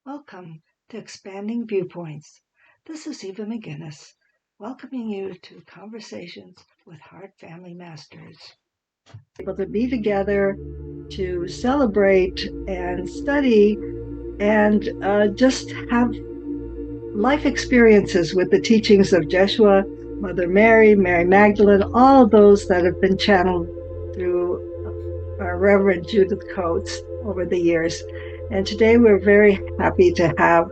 Welcome to Expanding Viewpoints. This is Eva McGinnis, welcoming you to Conversations with Heart Family Masters. Able to be together to celebrate and study and just have life experiences with the teachings of Jeshua, Mother Mary, Mary Magdalene, all of those that have been channeled through our Reverend Judith Coates over the years. And today we're very happy to have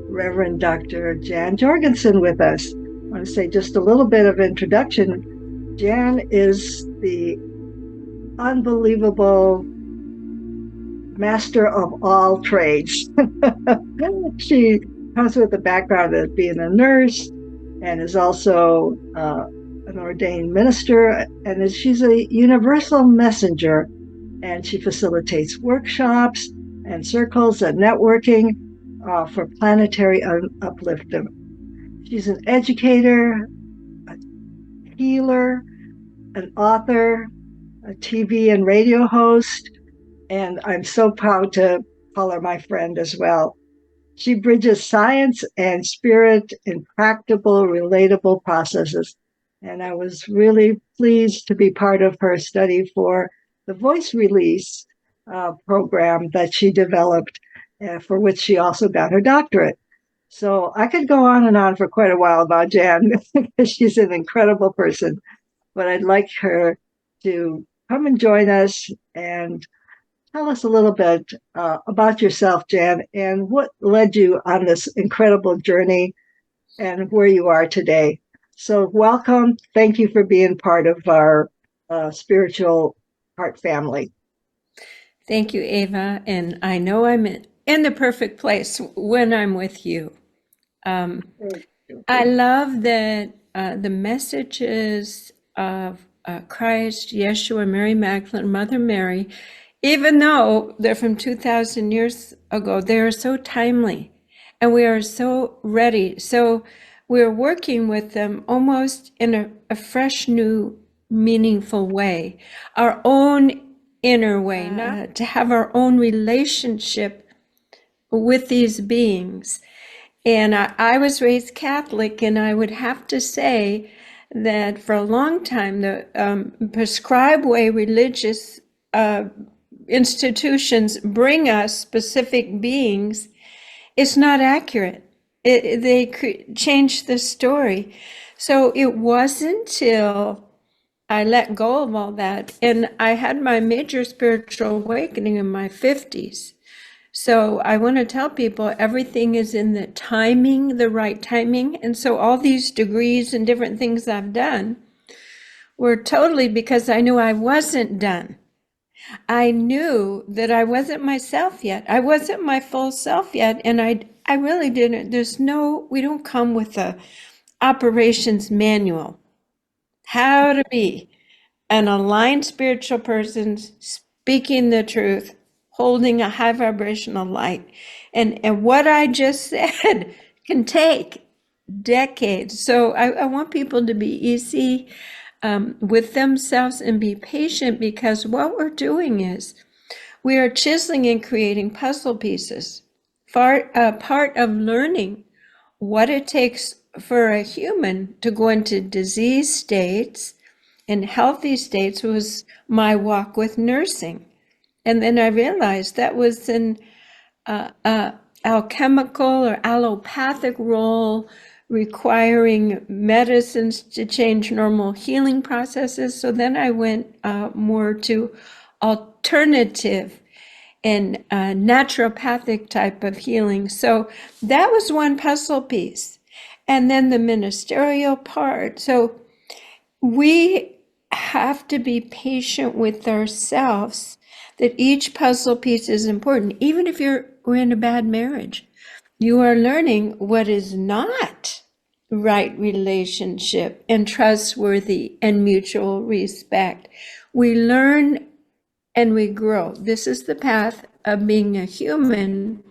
Reverend Dr. Jan Jorgensen with us. I want to say just a little bit of introduction. Jan is the unbelievable master of all trades. She comes with a background of being a nurse and is also an ordained minister, and she's a universal messenger, and she facilitates workshops and circles and networking for planetary upliftment. She's an educator, a healer, an author, a TV and radio host, and I'm so proud to call her my friend as well. She bridges science and spirit in practical, relatable processes. And I was really pleased to be part of her study for the voice release program that she developed, for which she also got her doctorate. So I could go on and on for quite a while about Jan, because she's an incredible person. But I'd like her to come and join us and tell us a little bit about yourself, Jan, and what led you on this incredible journey and where you are today. So welcome. Thank you for being part of our spiritual heart family. Thank you, Eva. And I know I'm in the perfect place when I'm with you. I love that the messages of Christ, Yeshua, Mary Magdalene, Mother Mary, even though they're from 2,000 years ago, they are so timely and we are so ready. So we're working with them almost in a fresh, new, meaningful way, our own inner way, not to have our own relationship with these beings. And I was raised Catholic, and I would have to say that for a long time, the prescribed way religious institutions bring us specific beings is not accurate. They change the story. So it wasn't until I let go of all that, and I had my major spiritual awakening in my 50s. So I want to tell people everything is in the timing, the right timing. And so all these degrees and different things I've done were totally because I knew I wasn't done. I knew that I wasn't myself yet. I wasn't my full self yet. And I really didn't. We don't come with a operations manual. How to be an aligned spiritual person, speaking the truth, holding a high vibrational light. And what I just said can take decades. So I want people to be easy with themselves and be patient, because what we're doing is we are chiseling and creating puzzle pieces. Part of learning what it takes for a human to go into disease states and healthy states was my walk with nursing. And then I realized that was an alchemical or allopathic role requiring medicines to change normal healing processes. So then I went more to alternative and naturopathic type of healing. So that was one puzzle piece. And then the ministerial part. So we have to be patient with ourselves, that each puzzle piece is important. Even if we're in a bad marriage, you are learning what is not right relationship and trustworthy and mutual respect. We learn and we grow. This is the path of being a human.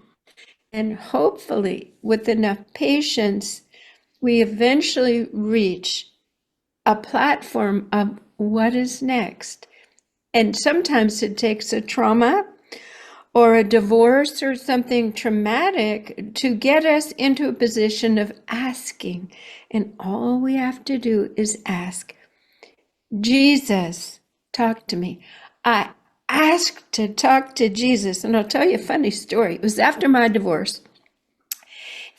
And hopefully, with enough patience, we eventually reach a platform of what is next. And sometimes it takes a trauma or a divorce or something traumatic to get us into a position of asking. And all we have to do is ask, Jesus, talk to me. I asked to talk to Jesus. And I'll tell you a funny story. It was after my divorce.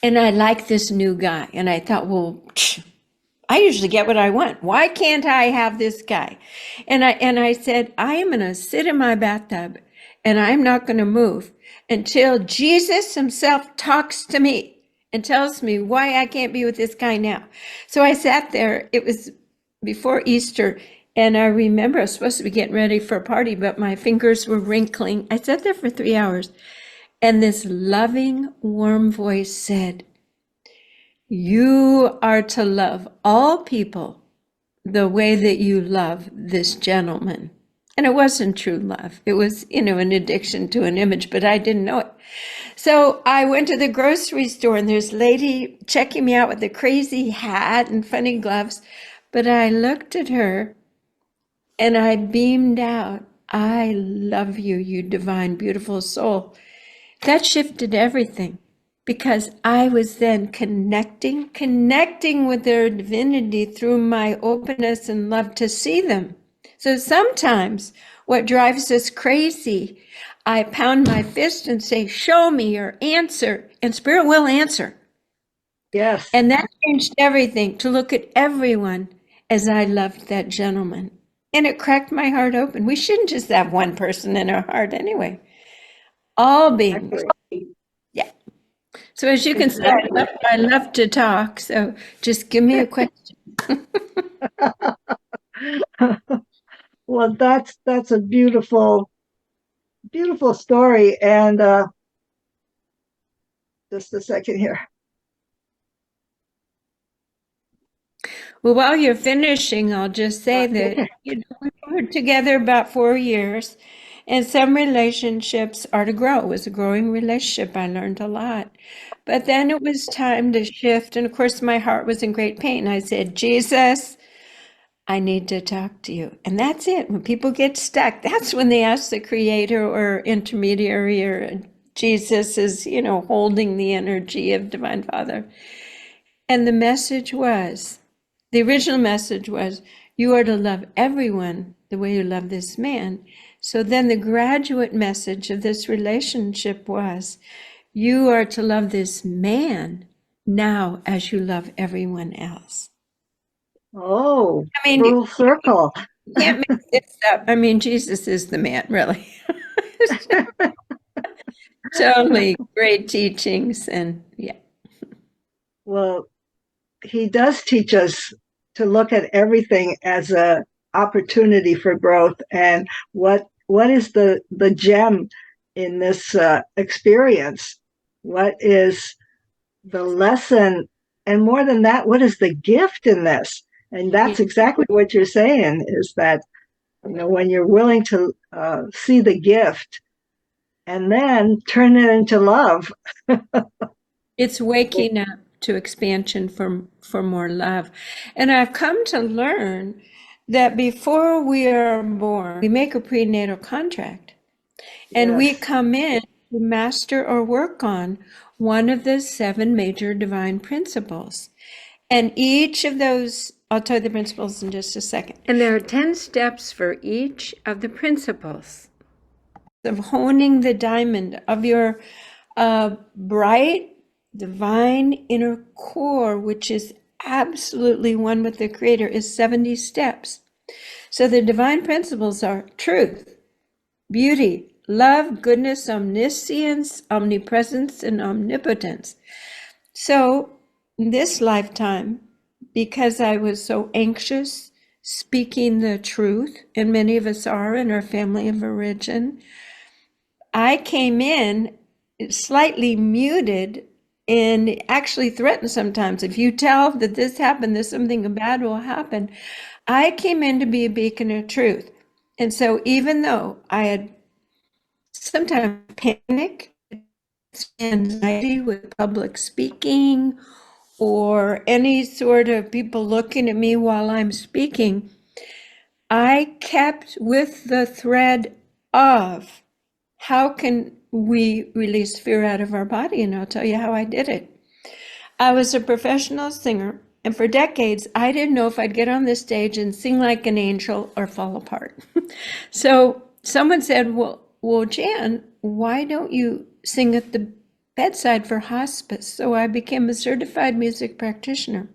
And I liked this new guy. And I thought, well, I usually get what I want. Why can't I have this guy? And I said, I am going to sit in my bathtub and I'm not going to move until Jesus himself talks to me and tells me why I can't be with this guy now. So I sat there. It was before Easter. And I remember I was supposed to be getting ready for a party, but my fingers were wrinkling. I sat there for 3 hours. And this loving, warm voice said, you are to love all people the way that you love this gentleman. And it wasn't true love. It was, an addiction to an image, but I didn't know it. So I went to the grocery store and there's a lady checking me out with a crazy hat and funny gloves. But I looked at her and I beamed out, I love you, you divine, beautiful soul. That shifted everything. Because I was then connecting with their divinity through my openness and love to see them. So sometimes what drives us crazy, I pound my fist and say, show me your answer, and Spirit will answer. Yes. And that changed everything, to look at everyone as I loved that gentleman. And it cracked my heart open. We shouldn't just have one person in our heart anyway. All beings. Exactly. Yeah. So as you can see, I love to talk. So just give me a question. Well, that's a beautiful story. And just a second here. Well, while you're finishing, I'll just say that we were together about 4 years, and some relationships are to grow. It was a growing relationship. I learned a lot. But then it was time to shift. And of course, my heart was in great pain. I said, Jesus, I need to talk to you. And that's it. When people get stuck, that's when they ask the creator or intermediary, or Jesus is, holding the energy of Divine Father. And the original message was, you are to love everyone the way you love this man. So then the graduate message of this relationship was, you are to love this man now as you love everyone else. Oh, I mean, full circle. you can't make this up. I mean, Jesus is the man, really. Totally great teachings, and yeah. Well, he does teach us to look at everything as a opportunity for growth, and what is the gem in this experience? What is the lesson? And more than that, what is the gift in this? And that's exactly what you're saying, is that, when you're willing to see the gift and then turn it into love. It's waking up to expansion for more love. And I've come to learn that before we are born, we make a prenatal contract. And we come in to master or work on one of the 7 major divine principles. And each of those, I'll tell you the principles in just a second. And there are 10 steps for each of the principles of honing the diamond of your bright, divine inner core, which is absolutely one with the Creator, is 70 steps. So the divine principles are truth, beauty, love, goodness, omniscience, omnipresence, and omnipotence. So this lifetime, because I was so anxious speaking the truth, and many of us are in our family of origin, I came in slightly muted and actually threatened sometimes. If you tell that this happened, that something bad will happen. I came in to be a beacon of truth. And so even though I had sometimes panic, anxiety with public speaking, or any sort of people looking at me while I'm speaking, I kept with the thread of, how can we release fear out of our body, and I'll tell you how I did it. I was a professional singer, and for decades, I didn't know if I'd get on this stage and sing like an angel or fall apart. So someone said, well, Jan, why don't you sing at the bedside for hospice? So I became a certified music practitioner.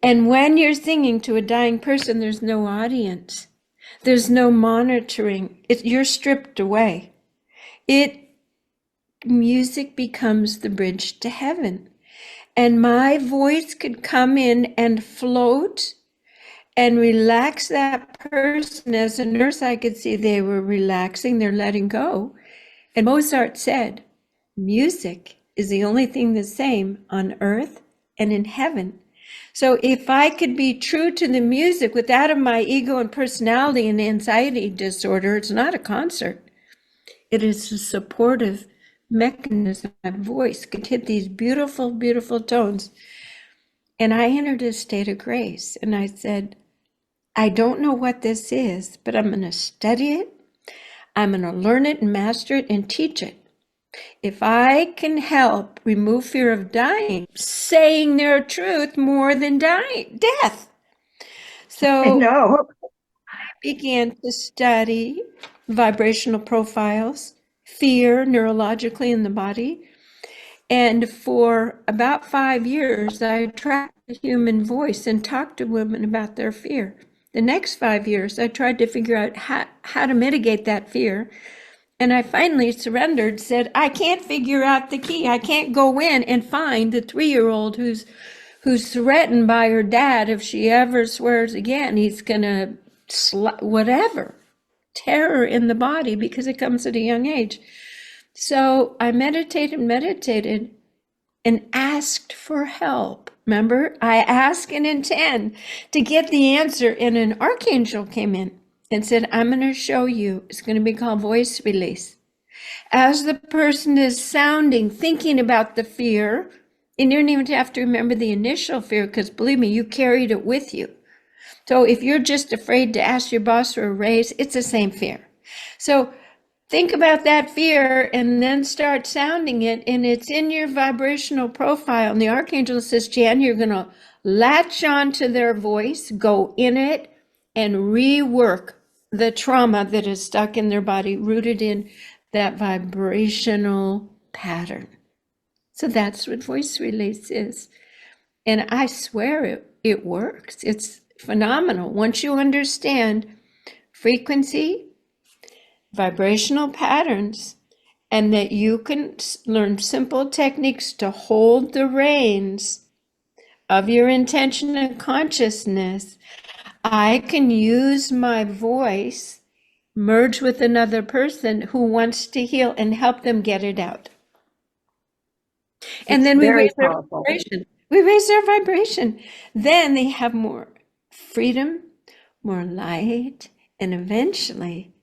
And when you're singing to a dying person, there's no audience. There's no monitoring. You're stripped away. Music becomes the bridge to heaven. And my voice could come in and float and relax that person. As a nurse, I could see they were relaxing, they're letting go. And Mozart said, music is the only thing the same on earth and in heaven. So if I could be true to the music without my ego and personality and anxiety disorder, it's not a concert. It is a supportive mechanism. My voice could hit these beautiful, beautiful tones. And I entered a state of grace. And I said, I don't know what this is, but I'm going to study it. I'm going to learn it and master it and teach it. If I can help remove fear of dying, saying their truth more than death. So I know. I began to study vibrational profiles, fear neurologically in the body. And for about 5 years, I tracked the human voice and talked to women about their fear. The next 5 years, I tried to figure out how to mitigate that fear. And I finally surrendered, said, I can't figure out the key. I can't go in and find the 3-year-old who's threatened by her dad. If she ever swears again, he's going to whatever. Terror in the body because it comes at a young age. So I meditated and asked for help. Remember, I ask and intend to get the answer. And an archangel came in and said, I'm going to show you. It's going to be called voice release. As the person is sounding, thinking about the fear, and you don't even have to remember the initial fear, because believe me, you carried it with you. So if you're just afraid to ask your boss for a raise, it's the same fear. So think about that fear and then start sounding it, and it's in your vibrational profile. And the archangel says, Jan, you're going to latch on to their voice, go in it, and rework the trauma that is stuck in their body, rooted in that vibrational pattern. So that's what voice release is. And I swear it works. It's phenomenal. Once you understand frequency, vibrational patterns, and that you can learn simple techniques to hold the reins of your intention and consciousness, I can use my voice, merge with another person who wants to heal and help them get it out. And then we raise their vibration. We raise their vibration. Then they have more freedom, more light, and eventually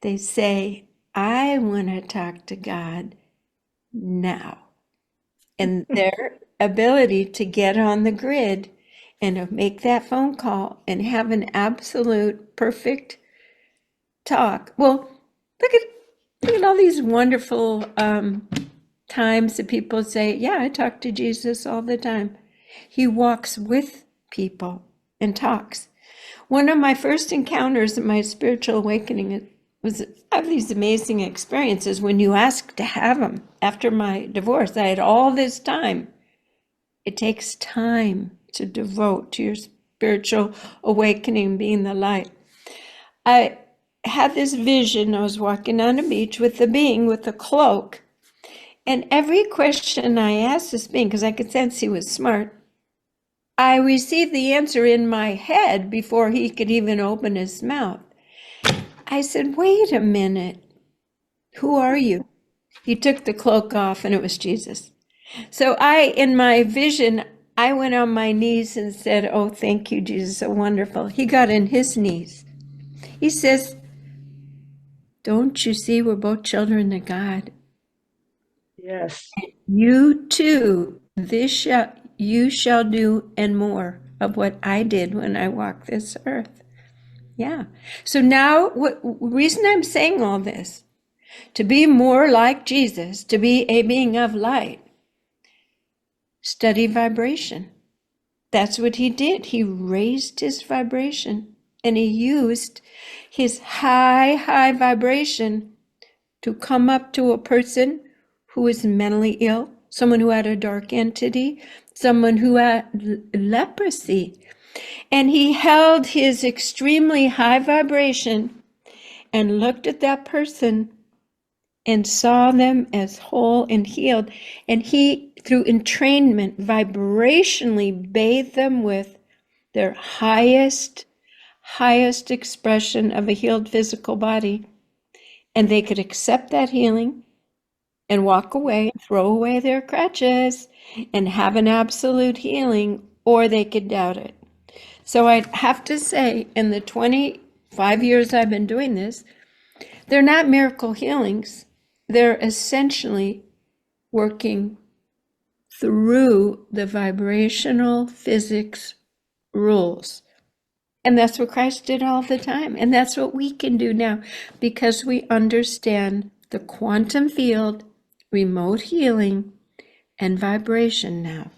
they say, I want to talk to God now. And their ability to get on the grid and to make that phone call and have an absolute perfect talk. Well, look at all these wonderful times that people say, yeah, I talk to Jesus all the time. He walks with people and talks. One of my first encounters in my spiritual awakening was I have these amazing experiences when you ask to have them. After my divorce, I had all this time. It takes time to devote to your spiritual awakening, being the light. I had this vision. I was walking on a beach with the being with a cloak. And every question I asked this being, because I could sense he was smart, I received the answer in my head before he could even open his mouth. I said, wait a minute. Who are you? He took the cloak off and it was Jesus. So in my vision, I went on my knees and said, oh, thank you, Jesus, so wonderful. He got on his knees. He says, don't you see we're both children of God? Yes. You too, you shall do and more of what I did when I walked this earth. Yeah. So now, reason I'm saying all this, to be more like Jesus, to be a being of light, study vibration. That's what he did. He raised his vibration, and he used his high vibration to come up to a person who is mentally ill, someone who had a dark entity, someone who had leprosy. And he held his extremely high vibration and looked at that person and saw them as whole and healed. And he, through entrainment, vibrationally bathed them with their highest expression of a healed physical body. And they could accept that healing and walk away, throw away their crutches, and have an absolute healing, or they could doubt it. So I have to say, in the 25 years I've been doing this, they're not miracle healings. They're essentially working through the vibrational physics rules. And that's what Christ did all the time. And that's what we can do now, because we understand the quantum field, remote healing, and vibration now.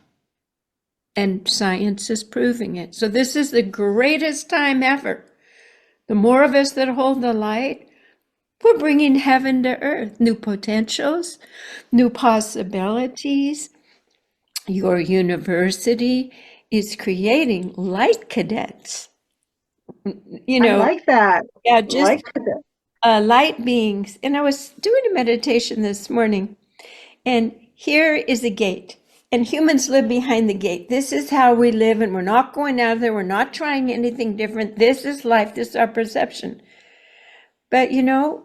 And science is proving it. So this is the greatest time ever. The more of us that hold the light, we're bringing heaven to earth, new potentials, new possibilities. Your university is creating light cadets. You know, I like that. yeah, just Like that. light beings. And I was doing a meditation this morning, and here is a gate, and humans live behind the gate. This is how we live, and we're not going out of there. We're not trying anything different. This is life. This is our perception. But you know,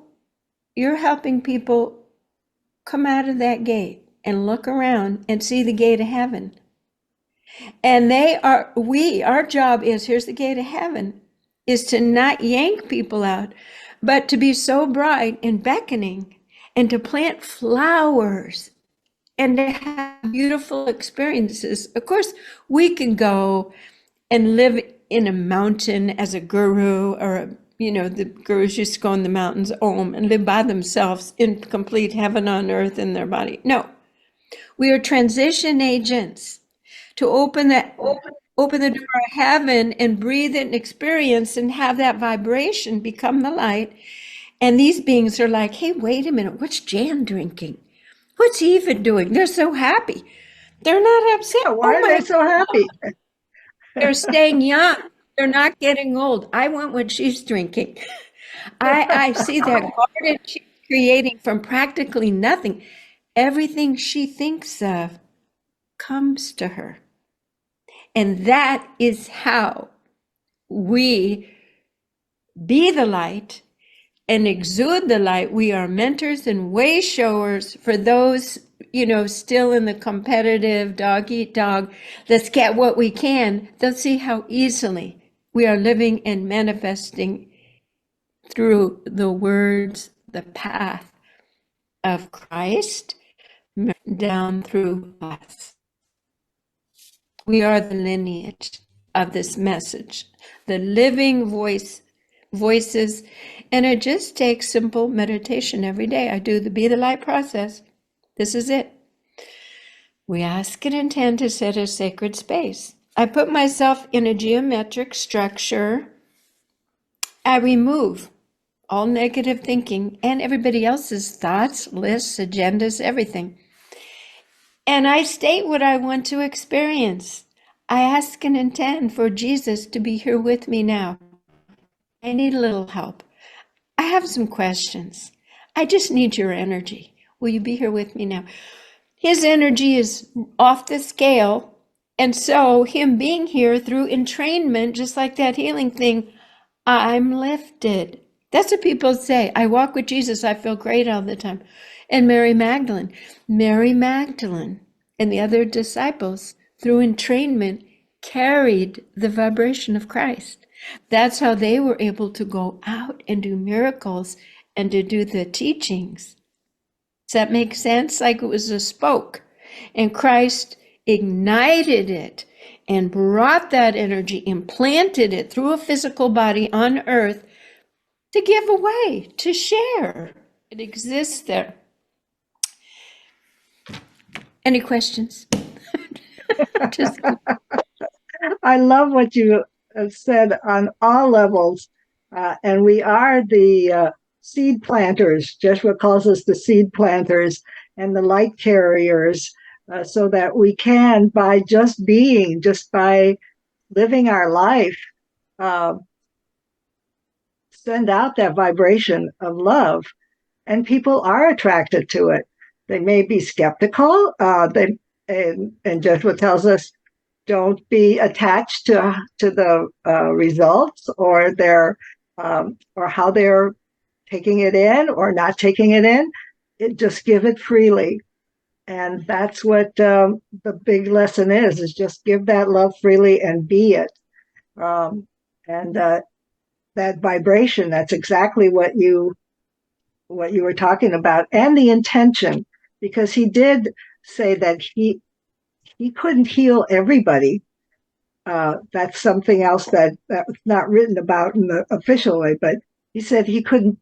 you're helping people come out of that gate and look around and see the gate of heaven. And our job is, here's the gate of heaven, is to not yank people out, but to be so bright and beckoning, and to plant flowers and to have beautiful experiences. Of course, we can go and live in a mountain as a guru, or the gurus used to go in the mountains, and live by themselves in complete heaven on earth in their body. No, we are transition agents to open the door of heaven and breathe it and experience and have that vibration become the light. And these beings are like, hey, wait a minute, what's Jan drinking? What's Eva doing? They're so happy. They're not upset. Yeah, why are they so happy? They're staying young. They're not getting old. I want what she's drinking. I see that garden she's creating from practically nothing. Everything she thinks of comes to her. And that is how we be the light and exude the light. We are mentors and way showers for those, still in the competitive dog eat dog, let's get what we can. They'll see how easily we are living and manifesting through the words, the path of Christ down through us. We are the lineage of this message, the living voices, and it just takes simple meditation every day. I do the Be the Light process. This is it. We ask and intend to set a sacred space. I put myself in a geometric structure. I remove all negative thinking and everybody else's thoughts, lists, agendas, everything. And I state what I want to experience. I ask and intend for Jesus to be here with me now. I need a little help. I have some questions. I just need your energy. Will you be here with me now? His energy is off the scale. And so him being here through entrainment, just like that healing thing, I'm lifted. That's what people say. I walk with Jesus. I feel great all the time. And Mary Magdalene and the other disciples through entrainment carried the vibration of Christ. That's how they were able to go out and do miracles and to do the teachings. Does that make sense? Like it was a spoke, and Christ ignited it and brought that energy, implanted it through a physical body on earth to give away, to share. It exists there. Any questions? Just I love what you have said on all levels. And we are the seed planters. Joshua calls us the seed planters and the light carriers, so that we can, by just being, just by living our life, uh, send out that vibration of love. And people are attracted to it. They may be skeptical. And Joshua tells us, don't be attached to the results or their or how they're taking it in or not taking it in. Just give it freely, and that's what the big lesson is just give that love freely and be it. And that vibration, that's exactly what you were talking about, and the intention, because he did say that he couldn't heal everybody. That's something else that's not written about in the official way, but he said he could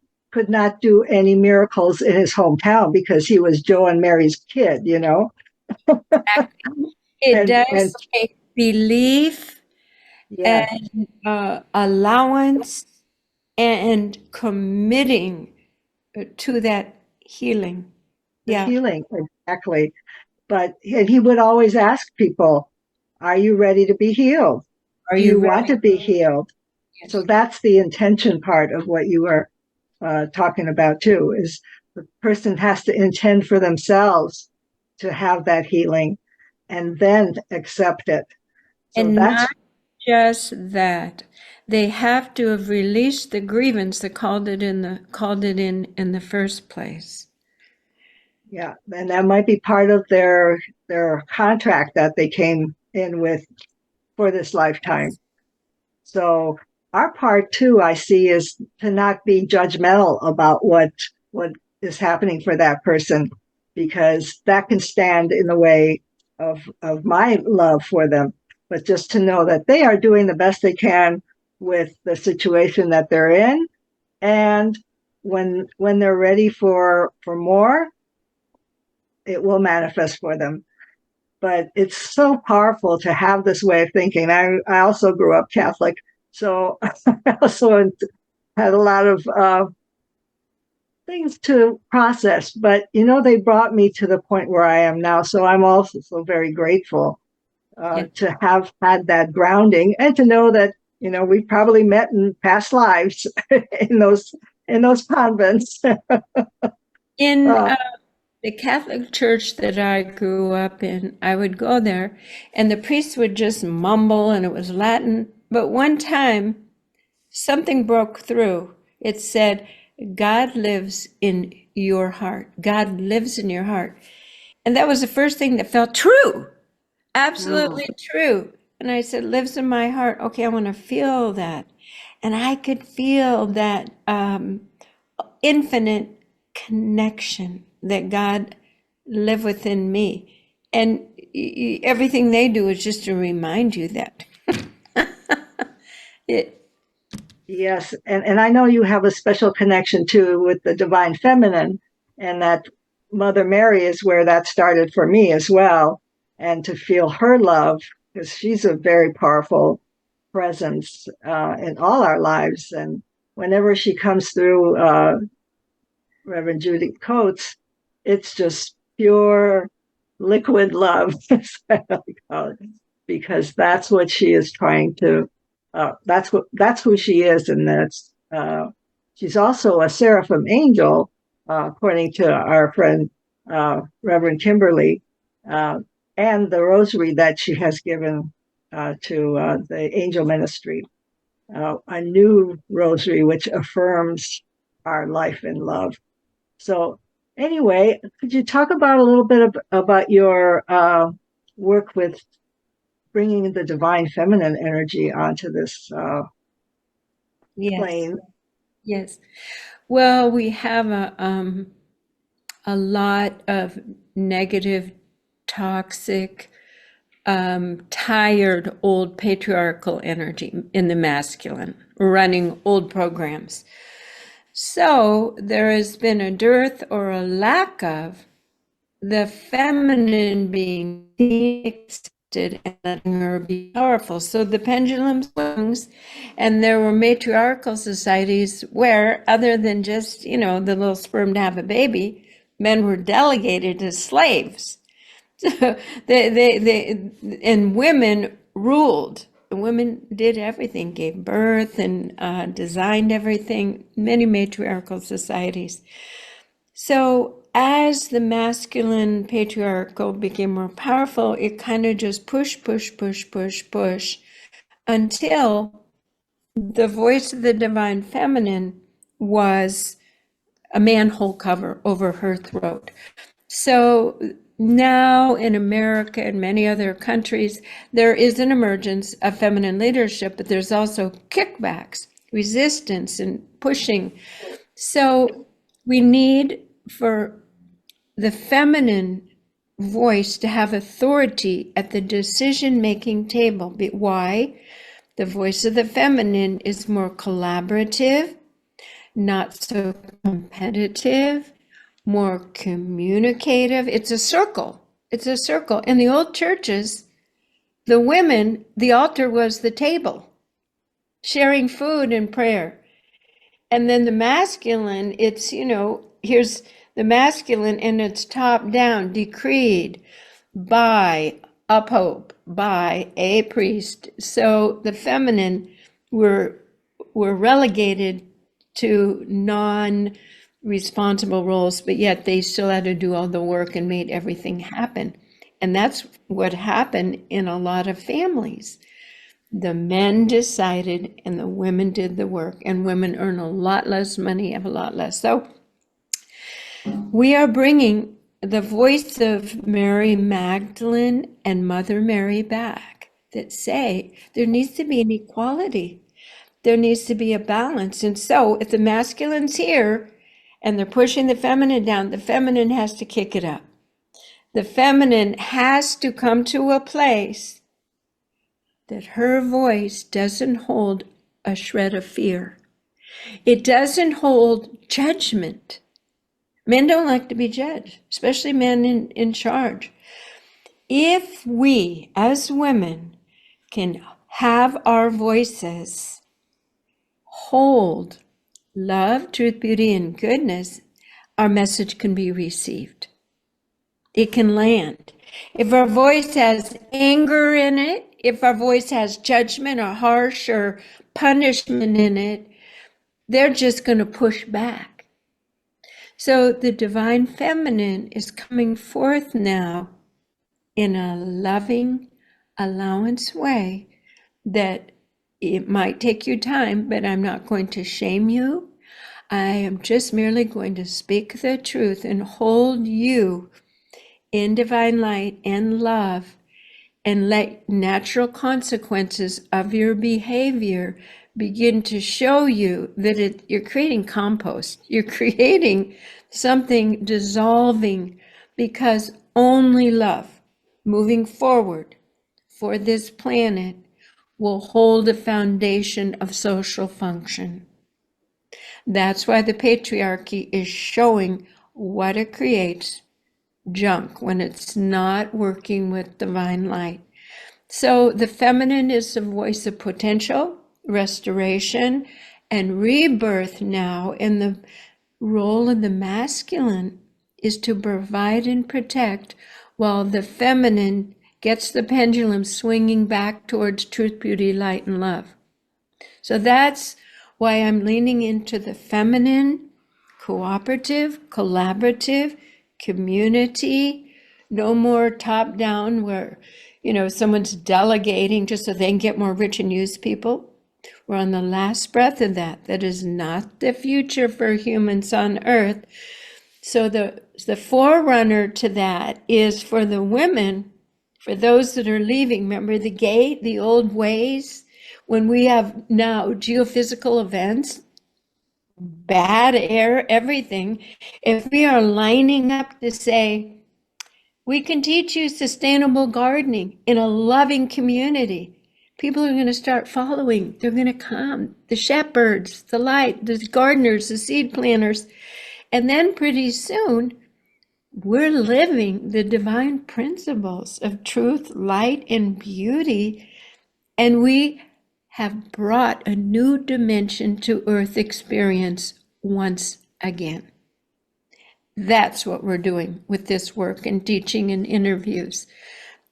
not do any miracles in his hometown because he was Joe and Mary's kid, you know. it And does take belief yes, and allowance and committing to that healing. the Yeah. healing, exactly. But and he would always ask people, "Are you ready to be healed? Are Do you you want ready? to be healed?" So Yes. that's the intention part of what you were talking about too. Is the person has to intend for themselves to have that healing, and then accept it. So And that's, not just that. They have to have released the grievance that called it in the first place. yeah, and that might be part of their contract that they came in with for this lifetime. So our part too, I see, is to not be judgmental about what is happening for that person, because that can stand in the way of my love for them. But just to know that they are doing the best they can with the situation that they're in, and when they're ready for more, it will manifest for them. But it's so powerful to have this way of thinking. I also grew up Catholic, so I also had a lot of things to process. But you know, they brought me to the point where I am now. So I'm also so very grateful Yeah. to have had that grounding and to know that we probably met in past lives in those convents. In uh, the Catholic church that I grew up in, I would go there and the priest would just mumble and it was Latin. But one time, something broke through. It said, God lives in your heart. God lives in your heart. And that was the first thing that felt true, mm, absolutely true. And I said, lives in my heart. Okay, I want to feel that. And I could feel that infinite connection that God live within me. And everything they do is just to remind you that. It, yes, and I know you have a special connection too with the divine feminine, and that Mother Mary is where that started for me as well. And to feel her love, because she's a very powerful presence in all our lives. And whenever she comes through, Reverend Judy Coates, it's just pure liquid love, because that's what she is trying to. That's who she is, and she's also a seraphim angel, according to our friend Reverend Kimberly, uh, and the rosary that she has given to the angel ministry, a new rosary which affirms our life in love. So anyway, could you talk about a little bit about your work with bringing the divine feminine energy onto this yes, plane? yes. Well, we have a lot of negative, toxic, tired old patriarchal energy in the masculine, running old programs. So there has been a dearth or a lack of the feminine being accepted and letting her be powerful. So the pendulum swings, and there were matriarchal societies where, other than just, the little sperm to have a baby, men were delegated as slaves. And women ruled. Women did everything, gave birth and designed everything, many matriarchal societies. So as the masculine patriarchal became more powerful, it kind of just push until the voice of the divine feminine was a manhole cover over her throat. So now in America and many other countries, there is an emergence of feminine leadership, but there's also kickbacks, resistance, and pushing. So we need for the feminine voice to have authority at the decision-making table. Why? The voice of the feminine is more collaborative, not so competitive, more communicative. It's a circle. It's a circle. In the old churches, the women, the altar was the table, sharing food and prayer. And then the masculine, it's, here's the masculine and it's top down, decreed by a pope, by a priest. So the feminine were relegated to non-responsible roles, but yet they still had to do all the work and made everything happen. And that's what happened in a lot of families. The men decided and the women did the work, and women earn a lot less money, have a lot less. So we are bringing the voice of Mary Magdalene and Mother Mary back that say there needs to be an equality. There needs to be a balance. And so if the masculine's here and they're pushing the feminine down, the feminine has to kick it up. The feminine has to come to a place that her voice doesn't hold a shred of fear. It doesn't hold judgment. Men don't like to be judged, especially men in charge. If we, as women, can have our voices hold love, truth, beauty, and goodness, our message can be received. It can land. If our voice has anger in it, if our voice has judgment or harsh or punishment in it, they're just going to push back. So the divine feminine is coming forth now in a loving allowance way that it might take you time, but I'm not going to shame you. I am just merely going to speak the truth and hold you in divine light and love, and let natural consequences of your behavior begin to show you that you're creating compost. You're creating something dissolving, because only love moving forward for this planet will hold a foundation of social function. That's why the patriarchy is showing what it creates, junk, when it's not working with divine light. So the feminine is the voice of potential, restoration, and rebirth now, and the role of the masculine is to provide and protect, while the feminine gets the pendulum swinging back towards truth, beauty, light, and love. So that's why I'm leaning into the feminine, cooperative, collaborative, community, no more top down where, someone's delegating just so they can get more rich and use people. We're on the last breath of that. That is not the future for humans on earth. So the forerunner to that is for the women, for those that are leaving. Remember the gate, the old ways? When we have now geophysical events, bad air, everything, if we are lining up to say, we can teach you sustainable gardening in a loving community, People are going to start following. They're going to come. The shepherds, the light, the gardeners, the seed planters. And then pretty soon, we're living the divine principles of truth, light, and beauty. And we have brought a new dimension to Earth experience once again. That's what we're doing with this work and teaching and interviews,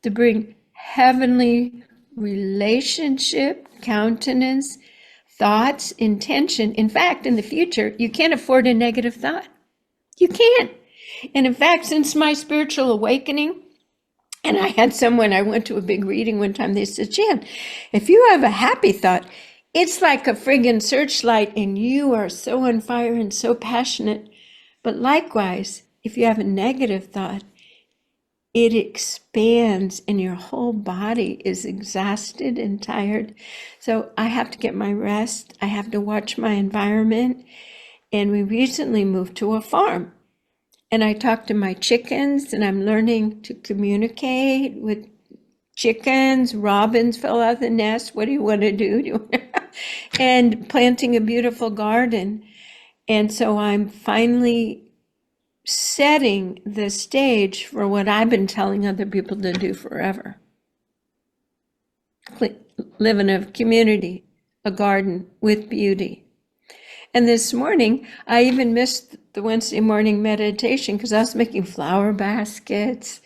to bring heavenly relationship, countenance, thoughts, intention. In fact, in the future, you can't afford a negative thought. You can't. And in fact, since my spiritual awakening, and I had someone, I went to a big reading one time, they said, Jan, if you have a happy thought, it's like a friggin' searchlight and you are so on fire and so passionate. But likewise, if you have a negative thought, it expands and your whole body is exhausted and tired. So I have to get my rest. I have to watch my environment. And we recently moved to a farm. And I talk to my chickens, and I'm learning to communicate with chickens. Robins fell out of the nest. What do you want to do? And planting a beautiful garden. And so I'm finally setting the stage for what I've been telling other people to do forever. Live in a community, a garden with beauty. And this morning, I even missed the Wednesday morning meditation because I was making flower baskets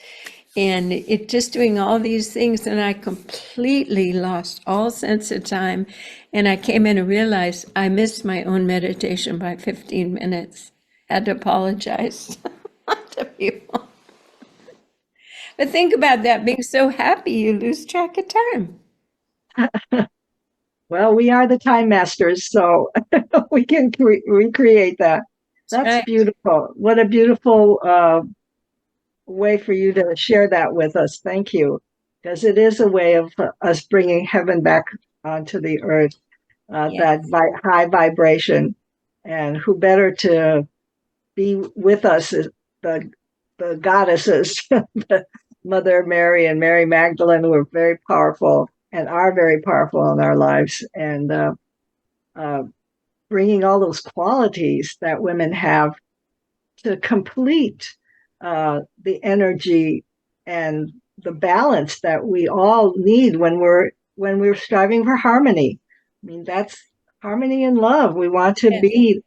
and it just doing all these things, and I completely lost all sense of time. And I came in and realized I missed my own meditation by 15 minutes. Had to apologize to people. But think about that, being so happy you lose track of time. Well, we are the time masters, so we can recreate that. That's Right. beautiful. What a beautiful way for you to share that with us. Thank you. Because it is a way of us bringing heaven back onto the earth, Yes. that high vibration. And who better to be with us is the goddesses, Mother Mary and Mary Magdalene, who are very powerful and are very powerful in our lives. And uh, bringing all those qualities that women have to complete the energy and the balance that we all need when we're striving for harmony. I mean, that's harmony and love. We want to Yes. be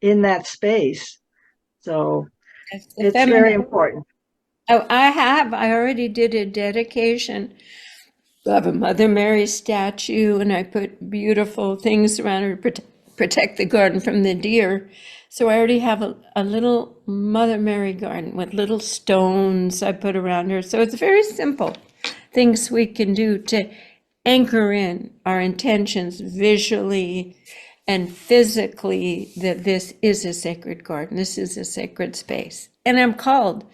in that space. So That's the it's very feminine. important. Oh, I already did a dedication. I have a Mother Mary statue, and I put beautiful things around her to protect the garden from the deer. So I already have a little Mother Mary garden with little stones I put around her. So it's very simple things we can do to anchor in our intentions visually and physically that this is a sacred garden, this is a sacred space. And I'm called.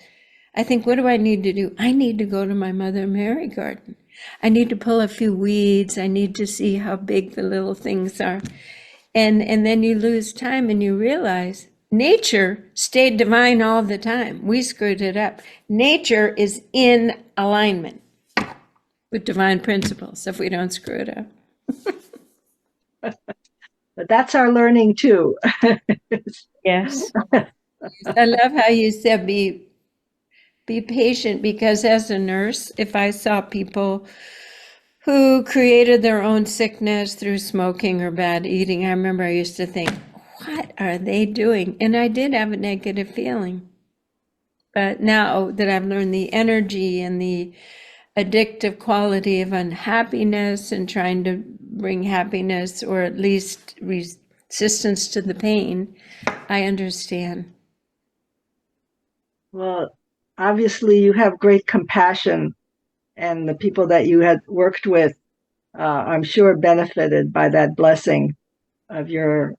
I think, what do I need to do? I need to go to my Mother Mary garden. I need to pull a few weeds. I need to see how big the little things are. And then you lose time and you realize nature stayed divine all the time. We screwed it up. Nature is in alignment with divine principles if we don't screw it up. But that's our learning too. Yes. I love how you said be patient, because as a nurse, if I saw people who created their own sickness through smoking or bad eating, I remember I used to think, what are they doing? And I did have a negative feeling. But now that I've learned the energy and the addictive quality of unhappiness and trying to bring happiness or at least resistance to the pain, I understand. Well, obviously you have great compassion, and the people that you had worked with, I'm sure, benefited by that blessing of your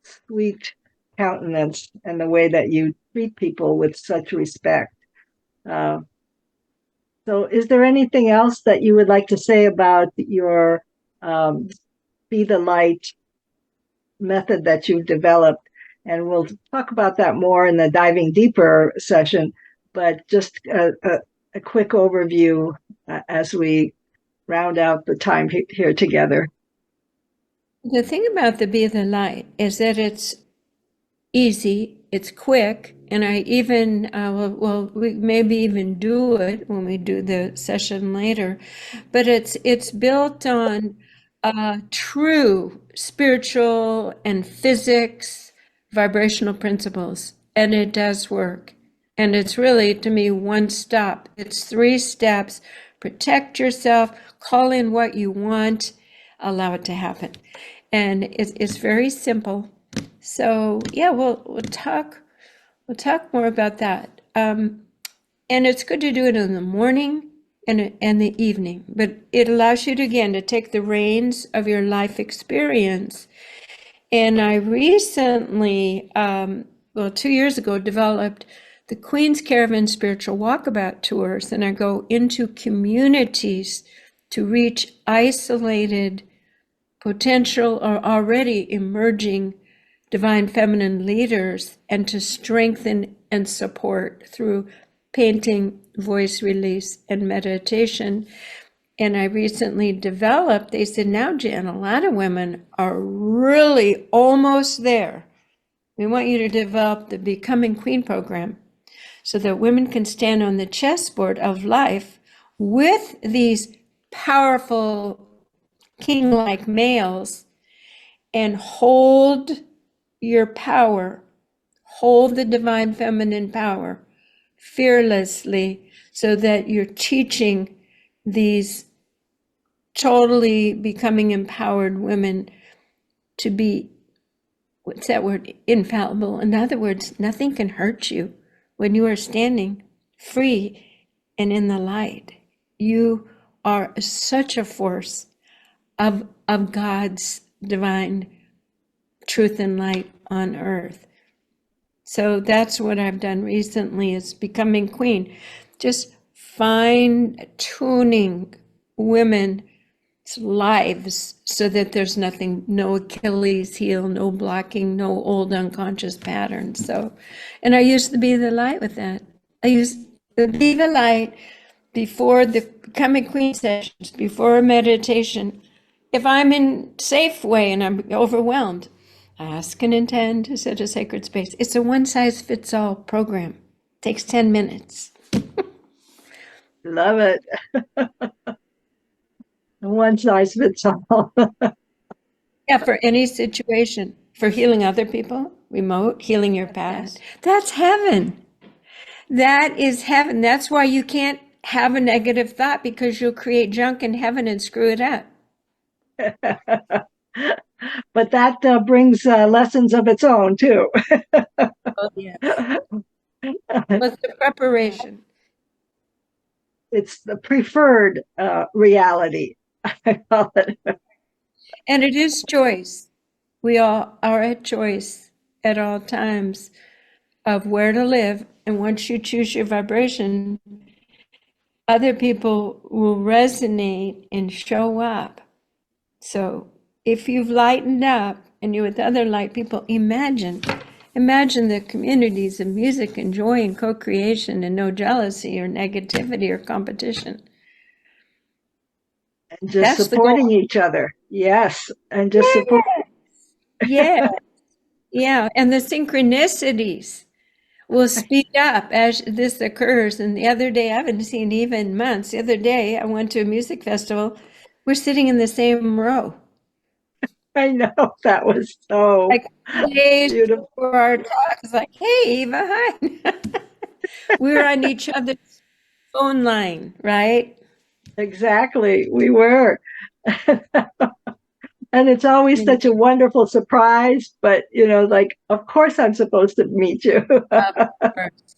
sweet countenance and the way that you treat people with such respect. Uh, so, is there anything else that you would like to say about your um, Be the Light method that you've developed? And we'll talk about that more in the diving deeper session, but just a quick overview as we round out the time here together. The thing about the Be the Light is that it's easy, it's quick, and I even, we maybe even do it when we do the session later, but it's built on true spiritual and physics, vibrational principles, and it does work. And it's really, to me, one stop. It's 3 steps. Protect yourself, call in what you want, allow it to happen. And it's very simple. So yeah, we'll talk more about that. And it's good to do it in the morning and the evening, but it allows you to, again, to take the reins of your life experience. And I recently, 2 years ago, developed the Queen's Caravan Spiritual Walkabout Tours, and I go into communities to reach isolated, potential, or already emerging divine feminine leaders, and to strengthen and support through painting, voice release, and meditation. And I recently developed, they said, now, Jan, a lot of women are really almost there. We want you to develop the Becoming Queen program so that women can stand on the chessboard of life with these powerful king-like males and hold your power, hold the divine feminine power fearlessly, so that you're teaching these totally becoming empowered women to be, what's that word, infallible. In other words, nothing can hurt you when you are standing free and in the light. You are such a force of God's divine truth and light on earth. So that's what I've done recently, is Becoming Queen. Just fine-tuning women's lives so that there's nothing, no Achilles heel, no blocking, no old unconscious patterns. So, and I used to be the light with that. I used to be the light before the Becoming Queen sessions, before a meditation. If I'm in Safeway and I'm overwhelmed, I ask and intend to set a sacred space. It's a one-size-fits-all program. It takes 10 minutes. Love it. One size fits all. Yeah, for any situation, for healing other people, remote, healing your past. That's heaven. That is heaven. That's why you can't have a negative thought, because you'll create junk in heaven and screw it up. But that brings lessons of its own, too. Oh, yes. What's the preparation? It's the preferred reality, I call it. And it is choice. We all are at choice at all times of where to live. And once you choose your vibration, other people will resonate and show up. So if you've lightened up and you're with other light people, imagine the communities of music and joy and co-creation, and no jealousy or negativity or competition. And just That's the supporting goal. each other. Yes. And just supporting. Yeah. Yeah. And the synchronicities will speed up as this occurs. And the other day, I haven't seen even months. The other day, I went to a music festival. We're sitting in the same row. I know, that was so Like days beautiful. before our talk, it's like, hey, Eva, hi. We were on each other's phone line, right? Exactly. We were. And it's always And such a wonderful surprise, but like, of course I'm supposed to meet you. of course,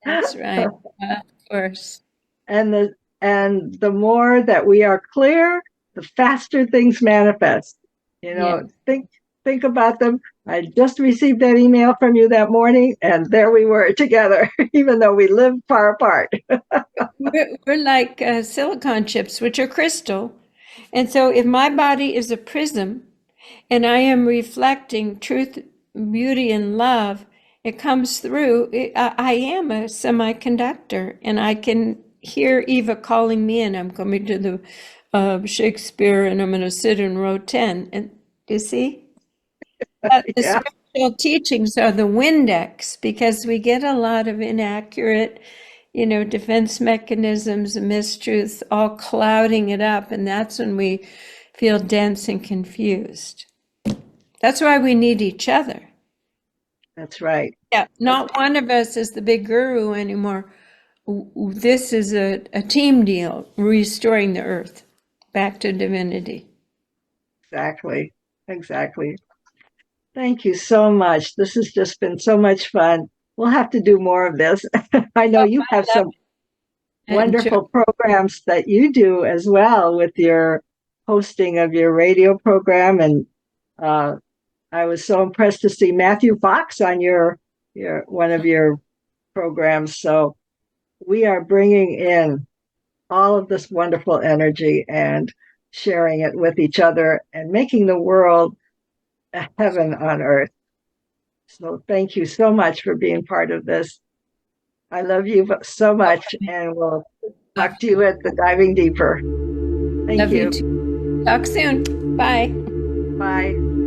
that's right. Of course. and the more that we are clear, the faster things manifest. Yeah. Think about them. I just received that email from you that morning, and there we were together, even though we live far apart. We're like silicon chips, which are crystal. And so if my body is a prism and I am reflecting truth, beauty, and love, it comes through. I am a semiconductor, and I can hear Eva calling me in. I'm coming to the Shakespeare, and I'm going to sit in row 10. And you see? The Yeah, spiritual teachings are the Windex because we get a lot of inaccurate, defense mechanisms and mistruths all clouding it up. And that's when we feel dense and confused. That's why we need each other. that's right. Yeah, not one of us is the big guru anymore. This is a team deal, restoring the earth back to divinity. Exactly. Exactly. Thank you so much. This has just been so much fun. We'll have to do more of this. I know Oh, you have I love some it. Enjoy. wonderful programs that you do as well with your hosting of your radio program. And uh, I was so impressed to see Matthew Fox on your one of your programs. So we are bringing in all of this wonderful energy and sharing it with each other and making the world a heaven on earth. So thank you so much for being part of this. I love you so much, and we'll talk to you at the Diving Deeper. Thank Love you you. too. Talk soon. Bye. Bye.